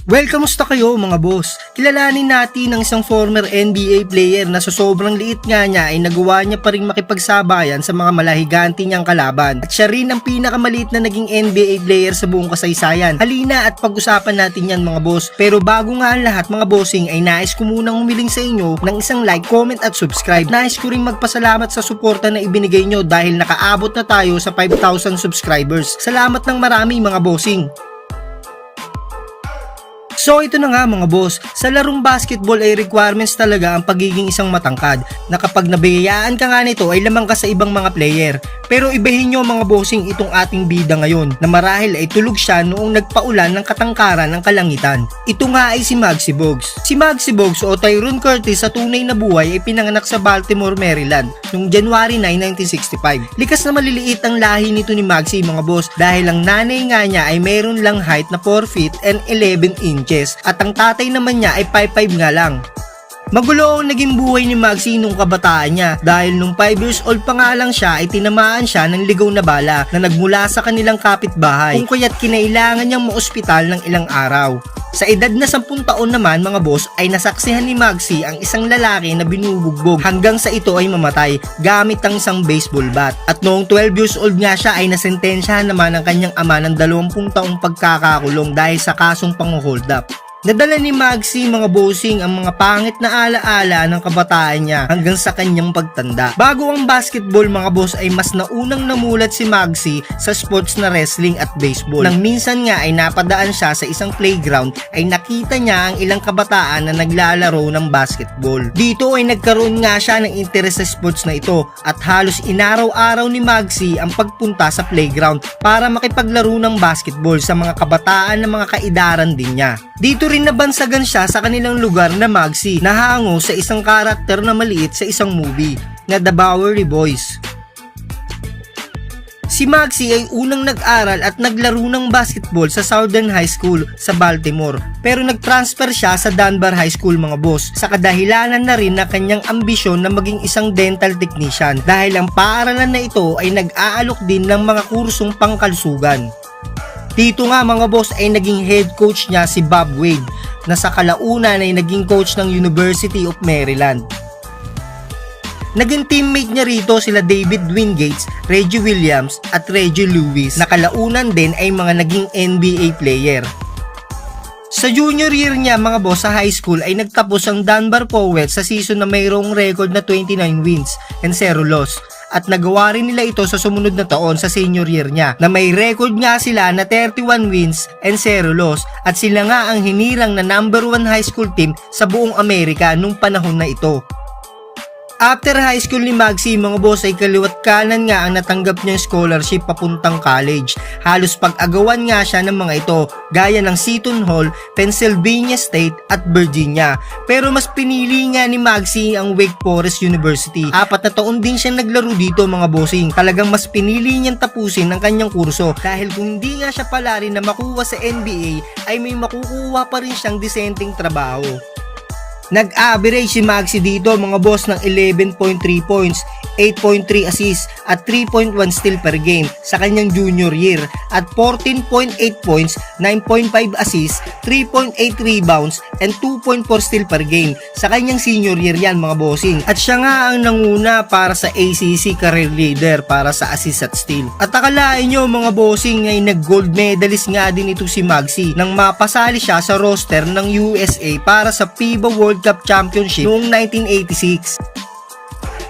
Well, kamusta kayo mga boss? Kilalanin natin ang isang former NBA player na sa sobrang liit nga niya ay nagawa niya pa rin makipagsabayan sa mga malahiganti niyang kalaban. At siya rin ang pinakamaliit na naging NBA player sa buong kasaysayan. Halina at pag-usapan natin yan mga boss. Pero bago nga ang lahat mga bossing ay nais ko munang humiling sa inyo ng isang like, comment at subscribe. Nais ko rin magpasalamat sa suporta na ibinigay nyo dahil nakaabot na tayo sa 5,000 subscribers. Salamat ng marami mga bossing. So ito na nga mga boss, sa larong basketball ay requirements talaga ang pagiging isang matangkad na kapag nabiyayaan ka nga nito ay lamang ka sa ibang mga player. Pero ibahin nyo mga bossing itong ating bida ngayon na marahil ay tulog siya noong nagpaulan ng katangkaran ng kalangitan. Ito nga ay si Muggsy Bogues. Si Muggsy Bogues o Tyrone Curtis sa tunay na buhay ay pinanganak sa Baltimore, Maryland noong January 9, 1965. Likas na maliliit ang lahi nito ni Muggsy mga boss dahil ang nanay nga niya ay mayroon lang height na 4 feet and 11 inches at ang tatay naman niya ay 5'5 nga lang. Magulo ang naging buhay ni Muggsy nung kabataan niya dahil nung 5 years old pa nga lang siya ay tinamaan siya ng ligaw na bala na nagmula sa kanilang kapitbahay kung kaya't kinailangan niyang maospital ng ilang araw. Sa edad na 10 taon naman mga boss ay nasaksihan ni Muggsy ang isang lalaki na binubugbog hanggang sa ito ay mamatay gamit ang isang baseball bat. At noong 12 years old nga siya ay nasentensyahan naman ang kanyang ama ng 20 taong pagkakakulong dahil sa kasong pang-hold up. Nadala ni Muggsy mga bossing ang mga pangit na alaala ng kabataan niya hanggang sa kanyang pagtanda. Bago ang basketball mga boss ay mas naunang namulat si Muggsy sa sports na wrestling at baseball. Nang minsan nga ay napadaan siya sa isang playground ay nakita niya ang ilang kabataan na naglalaro ng basketball. Dito ay nagkaroon nga siya ng interes sa sports na ito at halos inaraw-araw ni Muggsy ang pagpunta sa playground para makipaglaro ng basketball sa mga kabataan na mga kaidaran din niya. Dito rin nabansagan siya sa kanilang lugar na Muggsy na hango sa isang karakter na maliit sa isang movie na The Bowery Boys. Si Muggsy ay unang nag-aral at naglaro ng basketball sa Southern High School sa Baltimore pero nag-transfer siya sa Dunbar High School mga boss sa kadahilanan na rin na kanyang ambisyon na maging isang dental technician dahil ang paaralan na ito ay nag-aalok din ng mga kursong pangkalusugan. Dito nga mga boss ay naging head coach niya si Bob Wade na sa kalaunan ay naging coach ng University of Maryland. Naging teammate niya rito sila David Wingates, Reggie Williams at Reggie Lewis na kalaunan din ay mga naging NBA player. Sa junior year niya mga boss sa high school ay nagtapos ang Dunbar Poets sa season na mayroong record na 29 wins and 0 loss. At nagawa rin nila ito sa sumunod na taon sa senior year niya na may record nga sila na 31 wins and 0 loss at sila nga ang hinirang na number 1 high school team sa buong Amerika nung panahon na ito. After high school ni Muggsy mga boss ay kaliwat kanan nga ang natanggap niyang scholarship papuntang college. Halos pag-agawan nga siya ng mga ito gaya ng Seton Hall, Pennsylvania State at Virginia. Pero mas pinili nga ni Muggsy ang Wake Forest University. 4 na taon din siyang naglaro dito mga bossing. Talagang mas pinili niyang tapusin ang kanyang kurso dahil kung hindi nga siya pala rin na makuha sa NBA ay may makukuha pa rin siyang disenteng trabaho. Nag-average si Muggsy dito mga boss ng 11.3 points, 8.3 assists at 3.1 steal per game sa kanyang junior year at 14.8 points, 9.5 assists, 3.8 rebounds and 2.4 steal per game sa kanyang senior year yan mga bossing. At siya nga ang nanguna para sa ACC career leader para sa assist at steal. At akalain nyo mga bossing ay nag-gold medalist nga din ito si Muggsy nang mapasali siya sa roster ng USA para sa FIBA World Cup Championship noong 1986.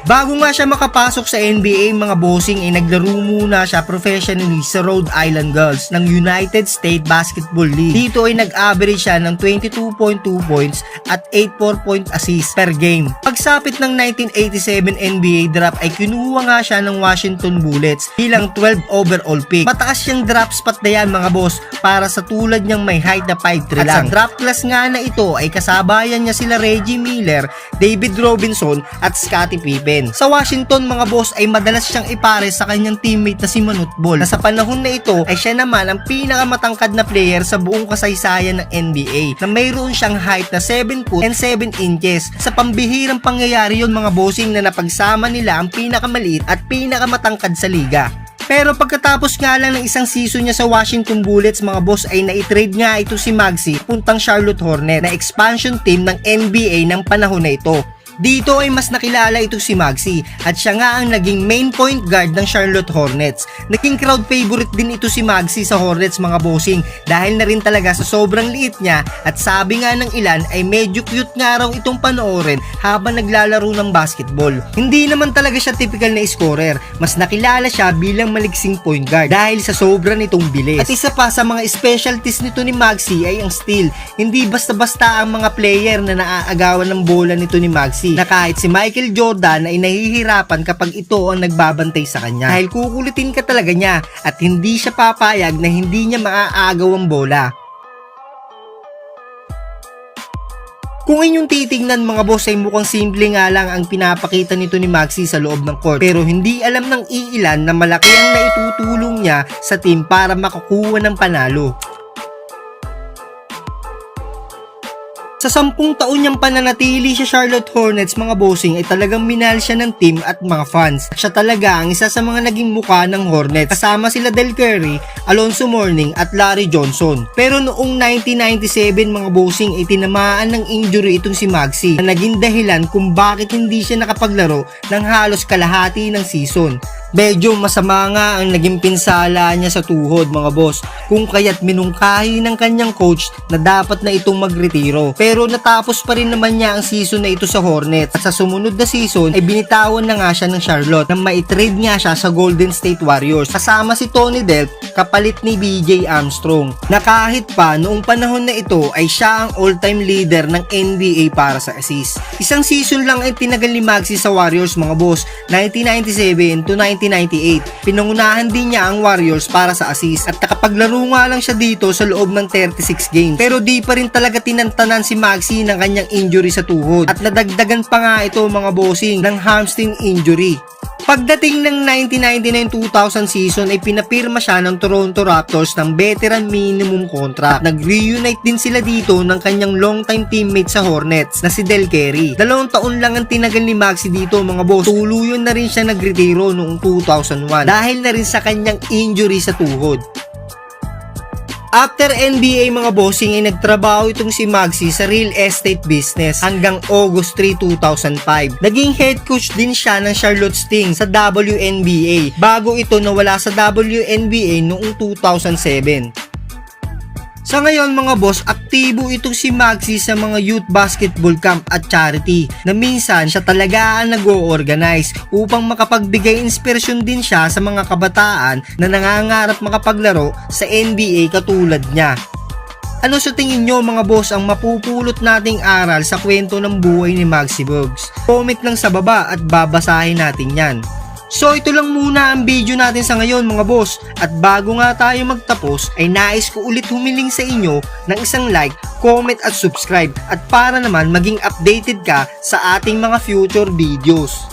Bago nga siya makapasok sa NBA mga bossing ay naglaro muna siya professionally sa Rhode Island Girls ng United States Basketball League. Dito ay nag-average siya ng 22.2 points at 8.4 point assists per game. Pagsapit ng 1987 NBA draft ay kinuha nga siya ng Washington Bullets bilang 12 overall pick. Mataas siyang draft spot na yan mga boss para sa tulad niyang may height na 5'3 lang. At sa draft class nga na ito ay kasabayan niya sila Reggie Miller, David Robinson at Scottie Pippen. Sa Washington mga boss ay madalas siyang ipare sa kanyang teammate na si Manute Bol na sa panahon na ito ay siya naman ang pinakamatangkad na player sa buong kasaysayan ng NBA na mayroon siyang height na 7 foot and 7 inches. Sa pambihirang pangyayari yon mga bossing na napagsama nila ang pinakamaliit at pinakamatangkad sa liga. Pero pagkatapos nga lang ng isang season niya sa Washington Bullets mga boss ay na-trade nga ito si Maxey puntang Charlotte Hornets na expansion team ng NBA ng panahon na ito. Dito ay mas nakilala ito si Maxey at siya nga ang naging main point guard ng Charlotte Hornets. Naging crowd favorite din ito si Maxey sa Hornets mga bossing dahil na rin talaga sa sobrang liit niya at sabi nga ng ilan ay medyo cute nga raw itong panoorin habang naglalaro ng basketball. Hindi naman talaga siya typical na scorer, mas nakilala siya bilang maliksing point guard dahil sa sobra nitong bilis. At isa pa sa mga specialties nito ni Maxey ay ang steal. Hindi basta-basta ang mga player na naaagawan ng bola nito ni Maxey na kahit si Michael Jordan ay nahihirapan kapag ito ang nagbabantay sa kanya dahil kukulitin ka talaga niya at hindi siya papayag na hindi niya maaagaw ang bola. Kung inyong titignan mga boss ay mukhang simple nga lang ang pinapakita nito ni Maxey sa loob ng court pero hindi alam ng iilan na malaki ang naitutulong niya sa team para makakuha ng panalo. Sa 10 taon niyang pananatili sa Charlotte Hornets mga bossing ay talagang minahal siya ng team at mga fans. Siya talaga ang isa sa mga naging mukha ng Hornets kasama sila Del Curry, Alonzo Mourning at Larry Johnson. Pero noong 1997 mga bossing ay tinamaan ng injury itong si Maxey na naging dahilan kung bakit hindi siya nakapaglaro ng halos kalahati ng season. Medyo masama nga ang naging pinsala niya sa tuhod mga boss kung kaya't minungkahi ng kanyang coach na dapat na itong magretiro. Pero natapos pa rin naman niya ang season na ito sa Hornets at sa sumunod na season ay binitawan na nga siya ng Charlotte na maitrade nga siya sa Golden State Warriors kasama si Tony Delk kapalit ni BJ Armstrong na kahit pa noong panahon na ito ay siya ang all-time leader ng NBA para sa assist. Isang season lang ay tinagal ni Maxey sa Warriors mga boss, 1997 to 1998. Pinangunahan din niya ang Warriors para sa assist at nakapaglaro nga lang siya dito sa loob ng 36 games. Pero di pa rin talaga tinantanan si Maxey ng kanyang injury sa tuhod at nadagdagan pa nga ito mga bossing ng hamstring injury. Pagdating ng 1999-2000 season ay pinapirma siya ng Toronto Raptors ng veteran minimum contract. Nag-reunite din sila dito ng kanyang longtime teammate sa Hornets na si Del Curry. 2 taon lang ang tinagal ni Maxey dito mga boss. Tuluyan na rin siya nagretiro noong 2001 dahil na rin sa kanyang injury sa tuhod. After NBA mga bossing ay nagtrabaho itong si Maxey sa real estate business hanggang August 3, 2005. Naging head coach din siya ng Charlotte Sting sa WNBA bago ito nawala sa WNBA noong 2007. Sa ngayon mga boss, aktibo itong si Maxey sa mga youth basketball camp at charity na minsan siya talaga ang nag-o-organize upang makapagbigay inspirasyon din siya sa mga kabataan na nangangarap makapaglaro sa NBA katulad niya. Ano sa tingin nyo mga boss ang mapupulot nating aral sa kwento ng buhay ni Maxey Bogues? Comment lang sa baba at babasahin natin yan. So ito lang muna ang video natin sa ngayon mga boss at bago nga tayo magtapos ay nais ko ulit humiling sa inyo ng isang like, comment at subscribe at para naman maging updated ka sa ating mga future videos.